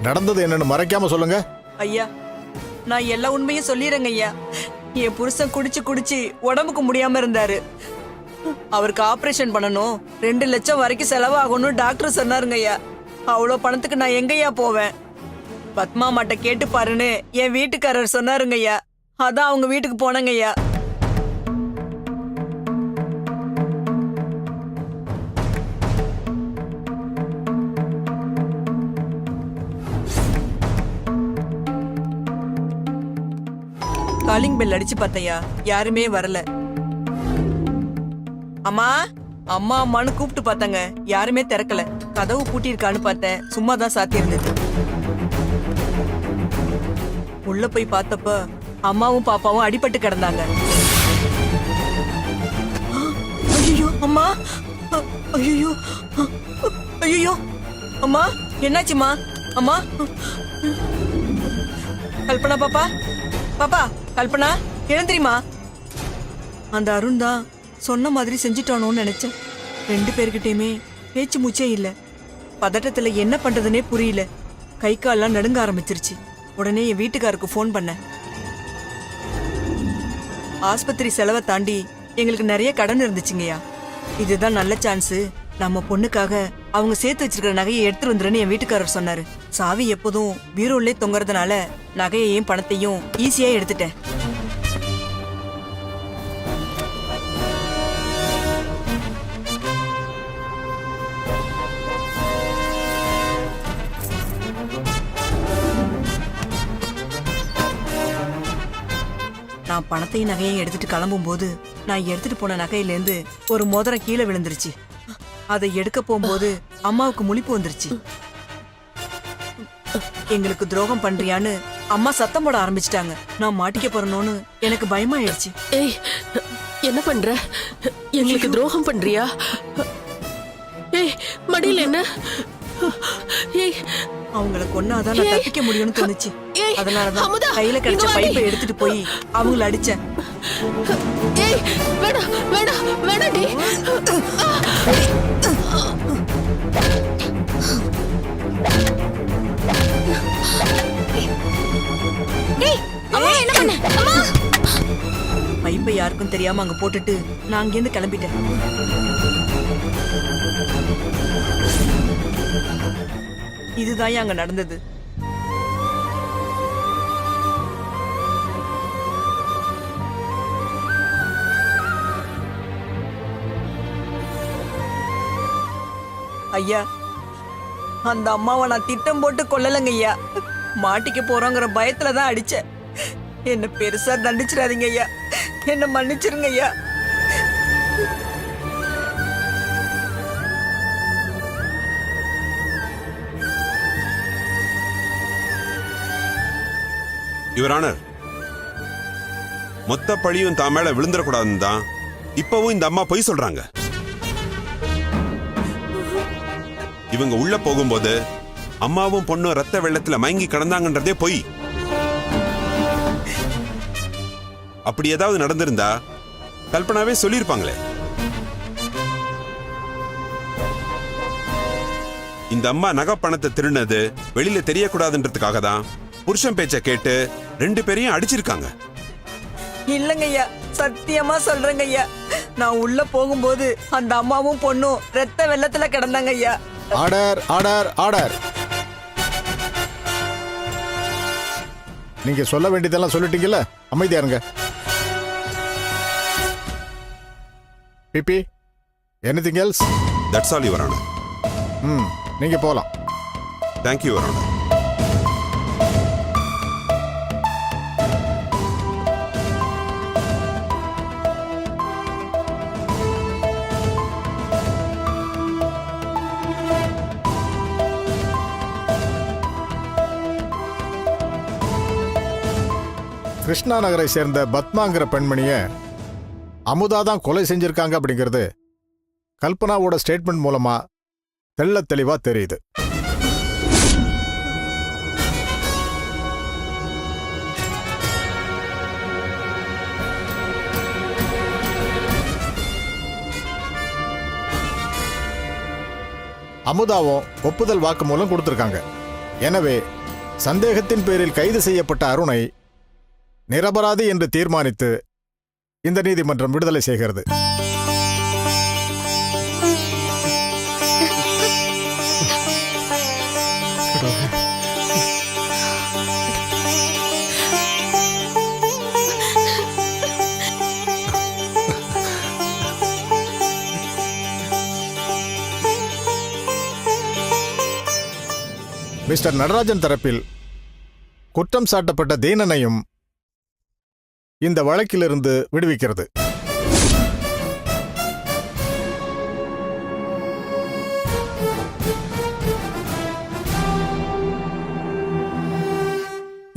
நடந்தது என்னன்னு மறைக்காம சொல்லுங்க. ஐயா, நான் எல்லா உண்மையும் சொல்லிடுறேங்க ஐயா. என் புருஷன் குடிச்சு குடிச்சு உடம்புக்கு முடியாம இருந்தாரு. அவருக்கு ஆபரேஷன் பண்ணணும், 2 லட்சம் வரைக்கும் செலவாகணும் டாக்டர் சொன்னாருங்க ஐயா. அவ்வளோ பணத்துக்கு நான் எங்கய்யா போவேன்? பத்மா மாட்ட கேட்டு பாருன்னு என் வீட்டுக்காரர் சொன்னாருங்க ஐயா. அதான் அவங்க வீட்டுக்கு போனேங்க ஐயா. காலிங் பெல் அடிச்சு பார்த்தையா, யாருமே வரல. அம்மா அம்மா அம்மான்னு கூப்பிட்டு பார்த்தாங்க, யாருமே திறக்கல. கதவு பூட்டியிருக்கான்னு பார்த்தேன், சும்மா தான் சாத்தி இருந்தது. உள்ள போய் பார்த்தப்ப அம்மாவும் பாப்பாவும் அடிபட்டு கிடந்தாங்க. ஐயோ அம்மா, ஐயோ ஐயோ அம்மா, என்னாச்சுமா? அம்மா, கல்பனா பாப்பா, பாப்பா கல்பனா எழுந்திரிமா. அந்த அருண் தான் சொன்ன மாதிரி செஞ்சிட்டானோன்னு நினைச்சேன். 2 பேர்கிட்டயுமே பேச்சு மூச்சே இல்ல. பதட்டத்துல என்ன பண்றதுனே புரியல. கை கால்லாம் நடுங்க ஆரம்பிச்சிருச்சு. உடனே என் வீட்டுக்காருக்கு ஃபோன் பண்ணேன். ஆஸ்பத்திரி செலவை தாண்டி எங்களுக்கு நிறைய கடன் இருந்துச்சுங்கய்யா. இதுதான் நல்ல சான்ஸ், நம்ம பொண்ணுக்காக அவங்க சேர்த்து வச்சிருக்கிற நகையை எடுத்துட்டு வந்துருன்னு என் வீட்டுக்காரர் சொன்னாரு. சாவி எப்போதும் பீரோலே தொங்குறதுனால நகையையும் பணத்தையும் ஈஸியா எடுத்துட்டேன். நான் பணத்தையும் நகையையும் எடுத்துட்டு கிளம்பும் போது நான் எடுத்துட்டு போன நகையிலேருந்து ஒரு மோதிரம் கீழே விழுந்துருச்சு. அதை எடுக்க போகும்போது அம்மாவுக்கு முழிப்பு வந்துருச்சு. எங்களுக்கு துரோகம் பண்றியான்னு அம்மா சத்தம் போட ஆரம்பிச்சிட்டாங்க. நான் மாட்டிக்க போறேனோன்னு எனக்கு பயமாயிடுச்சு. ஏய், என்ன பண்ற? எங்களுக்கு துரோகம் பண்றியா? ஏய், மடியில என்ன? ஏய், அவங்கள கொன்னாதான் நான் தப்பிக்க முடியும்னு தோணுச்சு. அதனாலதான் கையில கிடைச்ச பைப்பை எடுத்துட்டு போய் அவங்கள அடிச்சேன். ஏய், வேணாம் வேணாம் வேணாடி. பைப்பை யாருக்கும் தெரியாம அங்க போட்டுட்டு நான் அங்கிருந்து கிளம்பிட்டேன். இதுதான் அங்க நடந்தது. ஐயா, அந்த அம்மாவை நான் திட்டம் போட்டு கொல்லலங்க ஐயா. மாட்டிக்க போறோங்கிற பயத்துலதான் அடிச்சேன். என்ன பெருசா தண்டிச்சிடாதீங்க ஐயா, என்ன மன்னிச்சிருங்க ஐயா. யுவர் ஆனர், மொத்த பழியும் தான் மேல விழுந்துடக்கூடாதுன்னு தான் இப்பவும் இந்த அம்மா பொய் சொல்றாங்க. இவங்க உள்ள போகும்போது அம்மாவும் பொண்ணும் ரத்த வெள்ளத்துல மயங்கி கிடந்தாங்கன்றதே பொய். அப்படி ஏதாவது நடந்திருந்தா கல்பனாவே சொல்லியிருப்பாங்களே. இந்த அம்மா நகை பணத்தை திருடினது வெளியில தெரியக்கூடாதுன்றதுக்காக தான் புருஷன் பேச்ச கேட்டு 2 பேரையும் அடிச்சிருக்காங்க. இல்லங்க ஐயா, சத்தியமா சொல்றேங்க ஐயா. நான் உள்ள போகும்போது அந்த அம்மாவும் பொண்ணும் ரத்த வெள்ளத்துல கிடந்தாங்க ஐயா. Order order order. நீங்க சொல்ல வேண்டியதெல்லாம் சொல்லிட்டீங்கல்ல, அமைதியா இருங்க. PP, anything else? That's all your honour. நீங்க போலாம். Thank you your honour. கிருஷ்ணா நகரை சேர்ந்த பத்மாங்கிற பெண்மணிய அமுதா தான் கொலை செஞ்சிருக்காங்க அப்படிங்கிறது கல்பனாவோட ஸ்டேட்மெண்ட் மூலமா தெள்ள தெளிவா தெரியுது. அமுதாவும் ஒப்புதல் வாக்கு மூலம் கொடுத்திருக்காங்க. எனவே சந்தேகத்தின் பேரில் கைது செய்யப்பட்ட அருணை நிரபராதி என்று தீர்மானித்து இந்த நீதிமன்றம் விடுதலை செய்கிறது. மிஸ்டர் நடராஜன் தரப்பில் குற்றம் சாட்டப்பட்ட தீனனையும் இந்த வழக்கிலிருந்து விடுவிக்கிறது.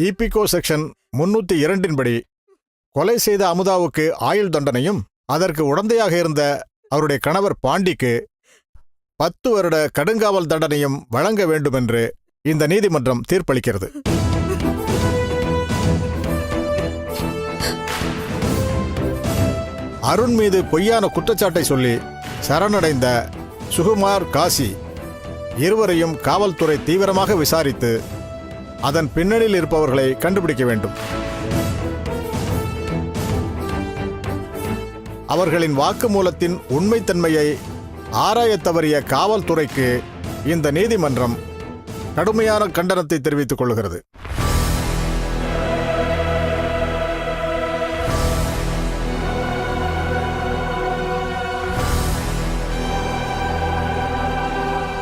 ஈபிகோ செக்ஷன் 302 படி கொலை செய்த அமுதாவுக்கு ஆயுள் தண்டனையும் அதற்கு உடந்தையாக இருந்த அவருடைய கணவர் பாண்டிக்கு 10 வருட கடுங்காவல் தண்டனையும் வழங்க வேண்டுமென்று இந்த நீதிமன்றம் தீர்ப்பளிக்கிறது. அருண் மீது பொய்யான குற்றச்சாட்டை சொல்லி சரணடைந்த சுகுமார், காசி இருவரையும் காவல்துறை தீவிரமாக விசாரித்து அதன் பின்னணியில் இருப்பவர்களை கண்டுபிடிக்க வேண்டும். அவர்களின் வாக்குமூலத்தின் உண்மைத்தன்மையை ஆராயத் தவறிய காவல்துறைக்கு இந்த நீதிமன்றம் கடுமையான கண்டனத்தை தெரிவித்துக் கொள்கிறது.